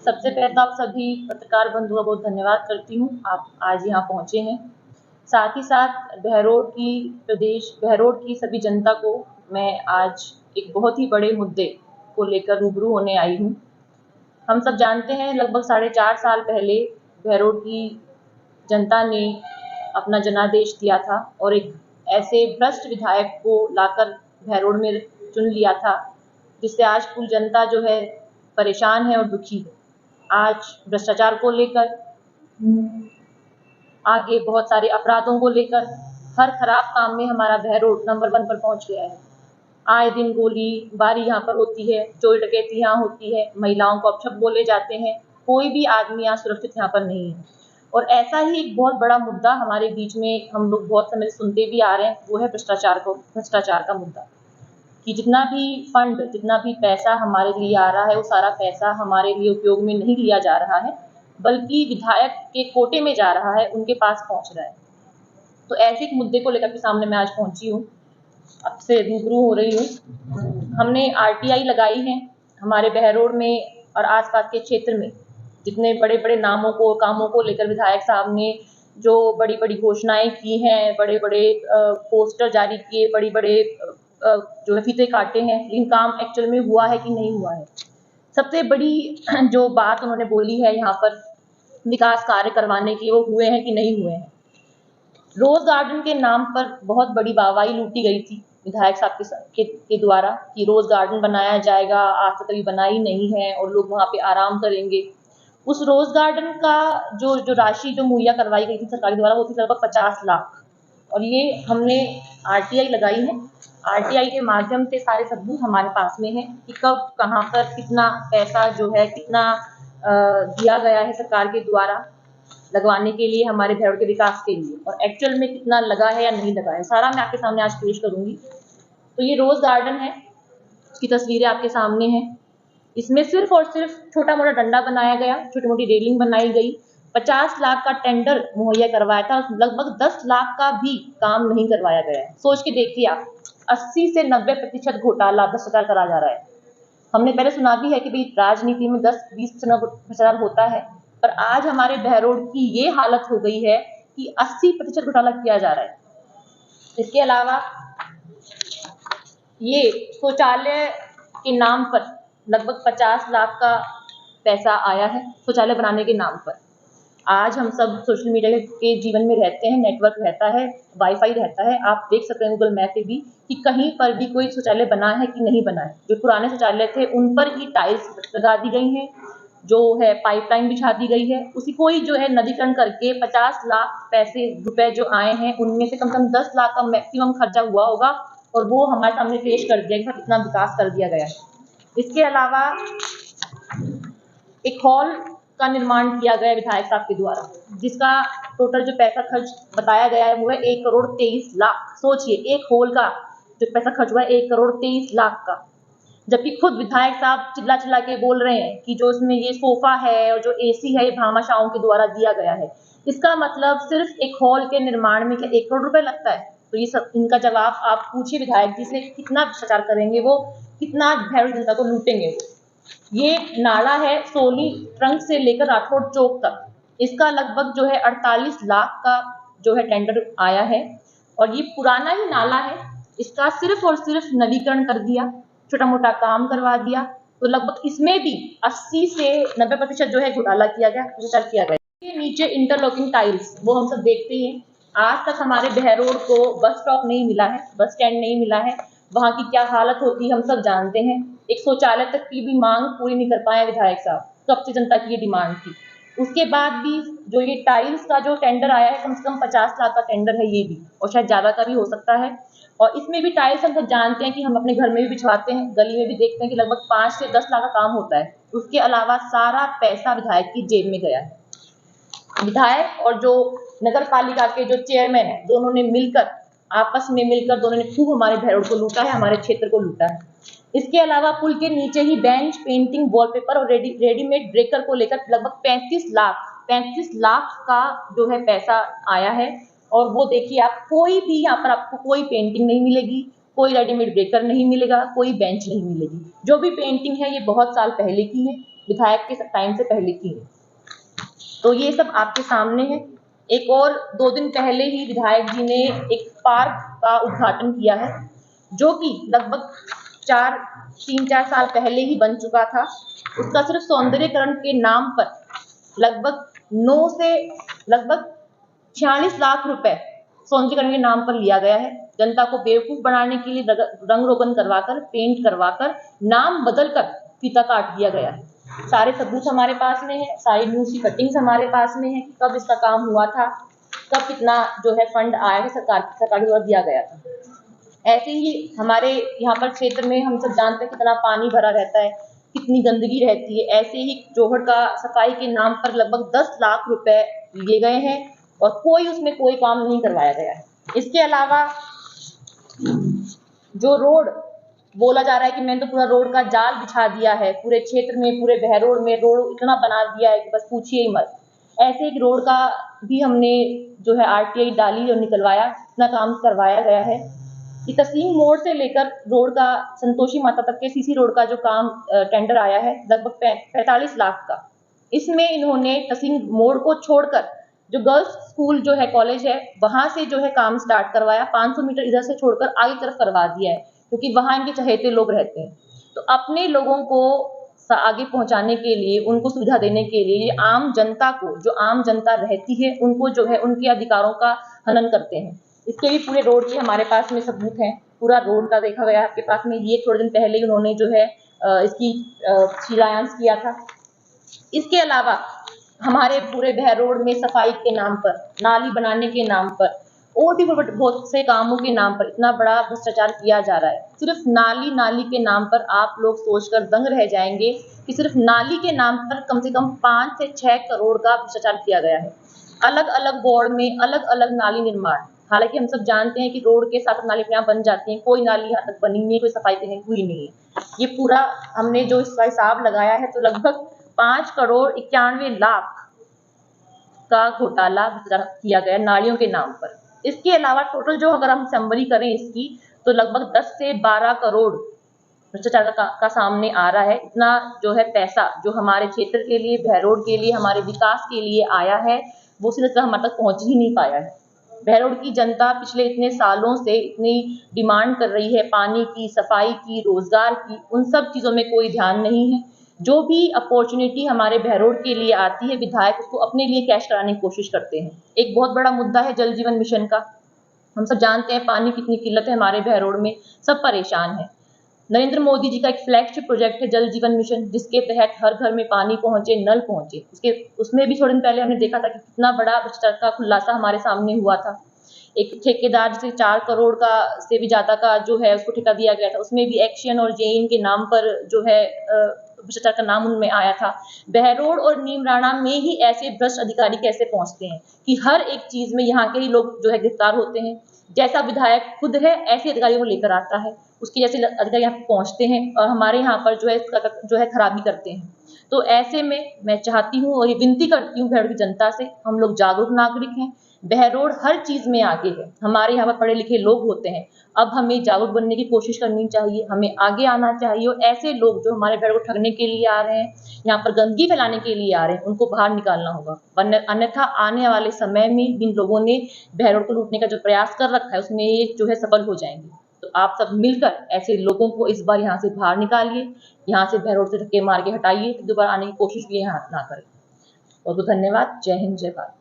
सबसे पहले तो आप सभी पत्रकार बंधुओं का बहुत धन्यवाद करती हूँ, आप आज यहाँ पहुँचे हैं। साथ ही साथ बहरोड की सभी जनता को मैं आज एक बहुत ही बड़े मुद्दे को लेकर रूबरू होने आई हूँ। हम सब जानते हैं लगभग 4.5 साल पहले बहरोड की जनता ने अपना जनादेश दिया था और एक ऐसे भ्रष्ट विधायक को लाकर बहरोड में चुन लिया था, जिससे आज कुल जनता जो है परेशान है और दुखी है। आज भ्रष्टाचार को लेकर, आगे बहुत सारे अपराधों को लेकर, हर खराब काम में हमारा बहरोड नंबर 1 पर पहुंच गया है। आए दिन गोलीबारी यहाँ पर होती है, चोरी डकैती यहाँ होती है, महिलाओं को अपशब्द बोले जाते हैं, कोई भी आदमी यहाँ सुरक्षित यहाँ पर नहीं है। और ऐसा ही एक बहुत बड़ा मुद्दा हमारे बीच में हम लोग बहुत समय से सुनते भी आ रहे हैं, वो है भ्रष्टाचार का मुद्दा। कि जितना भी फंड, जितना भी पैसा हमारे लिए आ रहा है, वो सारा पैसा हमारे लिए उपयोग में नहीं लिया जा रहा है, बल्कि विधायक के कोटे में जा रहा है, उनके पास पहुंच रहा है। तो ऐसे एक मुद्दे को लेकर के सामने मैं आज पहुंची हूँ, आपसे रूबरू हो रही हूँ। हमने आरटीआई लगाई है हमारे बहरोड में और आसपास के क्षेत्र में। जितने बड़े बड़े कामों को लेकर विधायक साहब ने जो बड़ी बड़ी घोषणाएं की हैं, बड़े बड़े पोस्टर जारी किए, बड़ी बड़े जो है फीते काटे हैं, लेकिन काम एक्चुअल में हुआ है कि नहीं हुआ है। सबसे बड़ी जो बात उन्होंने बोली है यहाँ पर विकास कार्य करवाने की, वो हुए हैं कि नहीं हुए हैं। रोज गार्डन के नाम पर बहुत बड़ी वाहवाही लूटी गई थी विधायक साहब के द्वारा कि रोज गार्डन बनाया जाएगा, आज तक कभी बना ही नहीं है और लोग वहाँ पे आराम करेंगे। उस रोज गार्डन का जो राशि जो मुहैया करवाई गई थी सरकार द्वारा, वो थी लगभग 50 लाख। और ये हमने आरटीआई लगाई है। आरटीआई के माध्यम से सारे सबूत हमारे पास में है कि कब कहाँ पर कितना पैसा जो है कितना दिया गया है सरकार के द्वारा लगवाने के लिए, हमारे बहरोड के विकास के लिए, और एक्चुअल में कितना लगा है या नहीं लगा है, सारा मैं आपके सामने आज पेश करूंगी। तो ये रोज गार्डन है, उसकी तस्वीरें आपके सामने हैं। इसमें सिर्फ और सिर्फ छोटा मोटा डंडा बनाया गया, छोटी मोटी रेलिंग बनाई गई, 50 लाख का टेंडर मुहैया करवाया था, लगभग 10 लाख का भी काम नहीं करवाया गया है। सोच के देखिए आप, 80 से 90% घोटाला भ्रष्टाचार करा जा रहा है। हमने पहले सुना भी है कि भाई राजनीति में 10-20% भ्रष्टाचार होता है, पर आज हमारे बहरोड की ये हालत हो गई है कि 80% घोटाला किया जा रहा है। इसके अलावा ये शौचालय के नाम पर लगभग 50 लाख का पैसा आया है, शौचालय बनाने के नाम पर। आज हम सब सोशल मीडिया के जीवन में रहते हैं, नेटवर्क रहता है, वाईफाई रहता है, आप देख सकते हैं गूगल मैप पे भी कि कहीं पर भी कोई शौचालय बना है कि नहीं बना है। जो पुराने शौचालय थे उन पर ही टाइल्स लगा दी गई हैं, जो है पाइपलाइन बिछा दी गई है, उसी को ही जो है नवीकरण करके 50 लाख रुपए जो आए हैं, उनमें से कम से कम 10 लाख का मैक्सिमम खर्चा हुआ होगा और वो हमारे सामने पेश कर दिया गया, कितना विकास कर दिया गया है। इसके अलावा एक हॉल का निर्माण किया गया विधायक साहब के द्वारा, जिसका टोटल जो पैसा खर्च बताया गया है वो है 1 करोड़ 23 लाख। सोचिए, एक हॉल का जो पैसा खर्च हुआ है 1 करोड़ 23 लाख का, जबकि खुद विधायक साहब चिल्ला चिल्ला के बोल रहे हैं कि जो इसमें ये सोफा है और जो एसी है ये भामाशाहों के द्वारा दिया गया है। इसका मतलब सिर्फ एक हॉल के निर्माण में क्या 1 करोड़ रुपए लगता है? तो ये सब इनका जवाब आप पूछिए विधायक जी से, कितना भ्रष्टाचार करेंगे वो, कितना बहरोड जनता को लूटेंगे वो। ये नाला है सोली ट्रंक से लेकर राठौड़ चौक तक, इसका लगभग जो है 48 लाख का जो है टेंडर आया है और ये पुराना ही नाला है, इसका सिर्फ और सिर्फ नवीकरण कर दिया, छोटा मोटा काम करवा दिया, तो लगभग इसमें भी 80 से 90% जो है घोटाला किया गया, भ्रष्टाचार किया गया। ये नीचे इंटरलॉकिंग टाइल्स वो हम सब देखते ही हैं। आज तक हमारे बहरोड को बस स्टॉप नहीं मिला है, बस स्टैंड नहीं मिला है, वहाँ की क्या हालत होती है हम सब जानते हैं। एक शौचालय तक की भी मांग पूरी नहीं कर पाए विधायक साहब, सबसे जनता की ये डिमांड थी। उसके बाद भी जो ये टाइल्स का जो टेंडर आया है, कम से कम 50 लाख का टेंडर है ये भी, और शायद ज्यादा का भी हो सकता है। और इसमें भी टाइल्स हम सब जानते हैं कि हम अपने घर में भी बिछवाते हैं, गली में भी देखते हैं कि लगभग 5 से 10 लाख का काम होता है। उसके अलावा सारा पैसा विधायक की जेब में गया है। विधायक और जो नगर पालिका के जो चेयरमैन है, दोनों ने मिलकर आपस में मिलकर दोनों ने खूब हमारे बहरोड को लूटा है, हमारे क्षेत्र को लूटा है। इसके अलावा पुल के नीचे ही बेंच, पेंटिंग, वॉलपेपर और रेडीमेड ब्रेकर को लेकर लगभग 35 लाख का जो है पैसा आया है। और वो देखिए आप, कोई भी यहाँ पर आपको कोई पेंटिंग नहीं मिलेगी, कोई रेडीमेड ब्रेकर नहीं मिलेगा, कोई बेंच नहीं मिलेगी। जो भी पेंटिंग है ये बहुत साल पहले की है, विधायक के टाइम से पहले की है। तो ये सब आपके सामने है। एक और 2 दिन पहले ही विधायक जी ने एक पार्क का उद्घाटन किया है, जो कि लगभग 3-4 साल पहले ही बन चुका था। उसका सिर्फ सौंदर्यीकरण के नाम पर लगभग 9 से लगभग 46 लाख रुपए सौंदर्यीकरण के नाम पर लिया गया है। जनता को बेवकूफ बनाने के लिए रंग रोगन करवाकर, पेंट करवाकर, नाम बदलकर फीता काट दिया गया है। सारे सबूत हमारे पास में है, सारी न्यूज़ की कटिंग्स हमारे पास में है कि कब इसका काम हुआ था, कब कितना जो है फंड आया है, सरकार द्वारा दिया गया था। ऐसे ही हमारे यहाँ पर क्षेत्र में हम सब जानते हैं कितना पानी भरा रहता है, कितनी गंदगी रहती है। ऐसे ही जोहड़ का सफाई के नाम पर लगभग 10 लाख रुपए लिए गए हैं और उसमें कोई काम नहीं करवाया गया है। इसके अलावा जो रोड बोला जा रहा है कि मैंने तो पूरा रोड का जाल बिछा दिया है, पूरे क्षेत्र में, पूरे बहरोड में रोड इतना बना दिया है कि बस पूछिए ही मत। ऐसे एक रोड का भी हमने जो है RTI डाली और निकलवाया, इतना काम करवाया गया है कि तस्लीम मोड़ से लेकर रोड का संतोषी माता तक के CC रोड का जो काम टेंडर आया है लगभग 45 लाख का। इसमें इन्होंने तस्लीम मोड़ को छोड़कर जो गर्ल्स स्कूल जो है, कॉलेज है, वहां से जो है काम स्टार्ट करवाया। 500 मीटर इधर से छोड़कर आगे तरफ करवा दिया है, क्योंकि वहां इनके चहेते लोग रहते हैं। तो अपने लोगों को आगे पहुंचाने के लिए, उनको सुविधा देने के लिए आम जनता को, जो आम जनता रहती है, उनको जो है उनके अधिकारों का हनन करते हैं। इसके भी पूरे रोड के हमारे पास में सबूत हैं। पूरा रोड का देखा गया आपके पास में। ये थोड़े दिन पहले ही उन्होंने जो है इसकी शिलान्यास किया था। इसके अलावा हमारे पूरे बहरोड में सफाई के नाम पर, नाली बनाने के नाम पर और भी बहुत से कामों के नाम पर इतना बड़ा भ्रष्टाचार किया जा रहा है। सिर्फ नाली के नाम पर आप लोग सोचकर दंग रह जाएंगे कि सिर्फ नाली के नाम पर कम से कम 5 से 6 करोड़ का भ्रष्टाचार किया गया है। अलग अलग वार्ड में अलग अलग नाली निर्माण। हालांकि हम सब जानते हैं कि रोड के साथ नाली यहाँ बन जाती है, कोई नाली यहाँ तक बनी नहीं, कोई सफाई कहीं हुई नहीं है। ये पूरा हमने जो इसका हिसाब लगाया है तो लगभग 5 करोड़ 91 लाख का घोटाला किया गया नालियों के नाम पर। इसके अलावा टोटल जो अगर हम समरी करें इसकी, तो लगभग 10 से 12 करोड़ भ्रष्टाचार का सामने आ रहा है। इतना जो है पैसा जो हमारे क्षेत्र के लिए, बहरोड के लिए, हमारे विकास के लिए आया है, वो सीधे हमारे तक पहुंच ही नहीं पाया है। बहरोड की जनता पिछले इतने सालों से इतनी डिमांड कर रही है, पानी की, सफाई की, रोजगार की, उन सब चीजों में कोई ध्यान नहीं है। जो भी अपॉर्चुनिटी हमारे बहरोड के लिए आती है, विधायक उसको अपने लिए कैश कराने की कोशिश करते हैं। एक बहुत बड़ा मुद्दा है जल जीवन मिशन का। हम सब जानते हैं पानी कितनी किल्लत है हमारे बहरोड में, सब परेशान है। नरेंद्र मोदी जी का एक फ्लैगशिप प्रोजेक्ट है जल जीवन मिशन, जिसके तहत हर घर में पानी पहुंचे, नल पहुंचे। उसमें भी थोड़े दिन पहले हमने देखा था कि कितना बड़ा भ्रष्टाचार का खुलासा हमारे सामने हुआ था। एक ठेकेदार जिसे 4 करोड़ का से भी ज्यादा का जो है उसको ठेका दिया गया था, उसमें भी एक्शन और जेइन के नाम पर जो है भ्रष्टाचार का नाम उनमें आया था। बहरोड और नीमराणा में ही ऐसे भ्रष्ट अधिकारी कैसे पहुंचते हैं कि हर एक चीज में यहाँ के ही लोग जो है गिरफ्तार होते हैं। जैसा विधायक खुद है ऐसे अधिकारियों को लेकर आता है, उसके जैसे अधिकारी यहाँ पहुंचते हैं और हमारे यहाँ पर जो है खराबी करते हैं। तो ऐसे में मैं चाहती हूँ और ये विनती करती हूँ बहरोड की जनता से, हम लोग जागरूक नागरिक हैं, बहरोड हर चीज में आगे है, हमारे यहाँ पर पढ़े लिखे लोग होते हैं। अब हमें जागरूक बनने की कोशिश करनी चाहिए, हमें आगे आना चाहिए और ऐसे लोग जो हमारे बहरोड को ठगने के लिए आ रहे हैं, यहाँ पर गंदगी फैलाने के लिए आ रहे हैं, उनको बाहर निकालना होगा। अन्यथा आने वाले समय में जिन लोगों ने बहरोड को लूटने का जो प्रयास कर रखा है उसमें ये जो है सफल हो जाएंगे। तो आप सब मिलकर ऐसे लोगों को इस बार यहाँ से बाहर निकालिए, यहाँ से बहरोड से धक्के मार के हटाइए, दोबारा आने की कोशिश भी यहाँ ना करें। बहुत बहुत धन्यवाद। जय हिंद, जय भारत।